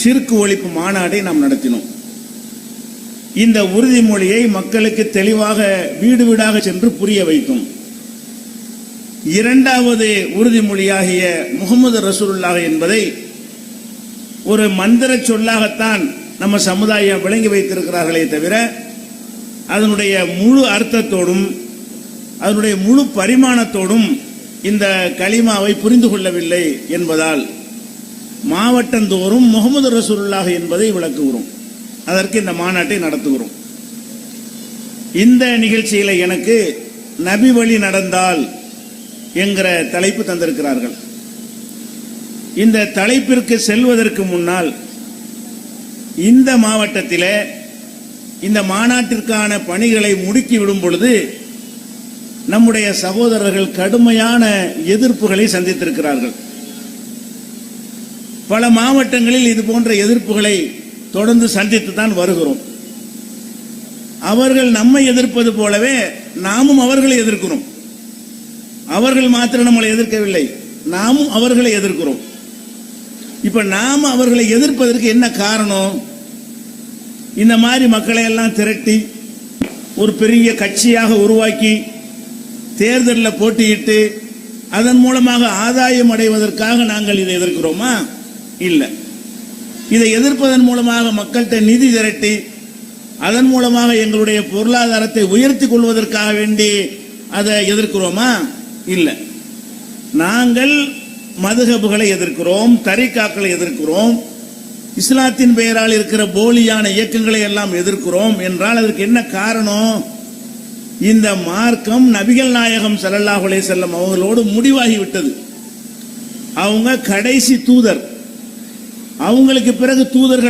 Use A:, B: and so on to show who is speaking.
A: ஷிர்க் ஒழிப்பு மாநாடை நாம் நடத்தினோம். இந்த உறுதிமொழியை மக்களுக்கு தெளிவாக வீடு வீடாக சென்று புரிய வைத்தோம். இரண்டாவது உறுதிமொழியாகிய முகமது ரசூலுல்லாஹ் என்பதை ஒரு மந்திர சொல்லாகத்தான் நம்ம சமுதாயம் விளங்கி வைத்திருக்கிறார்களே தவிர அதனுடைய முழு அர்த்தத்தோடும் அதனுடைய முழு பரிமாணத்தோடும் இந்த கலிமாவை புரிந்து கொள்ளவில்லை என்பதால் மாவட்டந்தோறும் முகமது ரசூலுல்லாஹ் என்பதை விளக்குகிறோம். அதற்கு இந்த மாநாட்டை நடத்துகிறோம். இந்த நிகழ்ச்சியில எனக்கு நபி வழி நடந்தால் என்கிற தலைப்பு தந்திருக்கிறார்கள். இந்த தலைப்பிற்கு செல்வதற்கு முன்னால் இந்த மாவட்டத்திலே இந்த மாநாட்டிற்கான பணிகளை முடுக்கி விடும் பொழுது நம்முடைய சகோதரர்கள் கடுமையான எதிர்ப்புகளை சந்தித்திருக்கிறார்கள். பல மாவட்டங்களில் இது போன்ற எதிர்ப்புகளை தொடர்ந்து சந்தித்து தான் வருகிறோம். அவர்கள் நம்மை எதிர்ப்பது போலவே நாமும் அவர்களை எதிர்க்கிறோம். அவர்கள் மாத்திரம் நம்மளை எதிர்க்கவில்லை, நாமும் அவர்களை எதிர்க்கிறோம். இப்ப நாம அவர்களை எதிர்ப்பதற்கு என்ன காரணம்? இந்த மாதிரி மக்களை எல்லாம் திரட்டி ஒரு பெரிய கட்சியாக உருவாக்கி தேர்தலில் போட்டியிட்டு அதன் மூலமாக ஆதாயம் அடைவதற்காக நாங்கள் இதை எதிர்க்கிறோமா? இல்லை. இதை எதிர்ப்பதன் மூலமாக மக்கள்கிட்ட நிதி திரட்டி அதன் மூலமாக எங்களுடைய பொருளாதாரத்தை உயர்த்தி கொள்வதற்காக வேண்டி அதை எதிர்க்கிறோமா? இல்லை. நாங்கள் மதுஹபுகளை எதிர்க்கிறோம், தரிகாக்களை எதிர்க்கிறோம், இஸ்லாத்தின் பெயரால் இருக்கிற போலியான இயக்கங்களை எல்லாம் எதிர்க்கிறோம் என்றால் அதற்கு என்ன காரணம்? இந்த மார்க்கம் நபிகள் நாயகம் ஸல்லல்லாஹு அலைஹி வஸல்லம் அவங்களோடு முடிவாகிவிட்டது. அவங்க கடைசி தூதர். அவங்களுக்கு பிறகு தூதர்கள்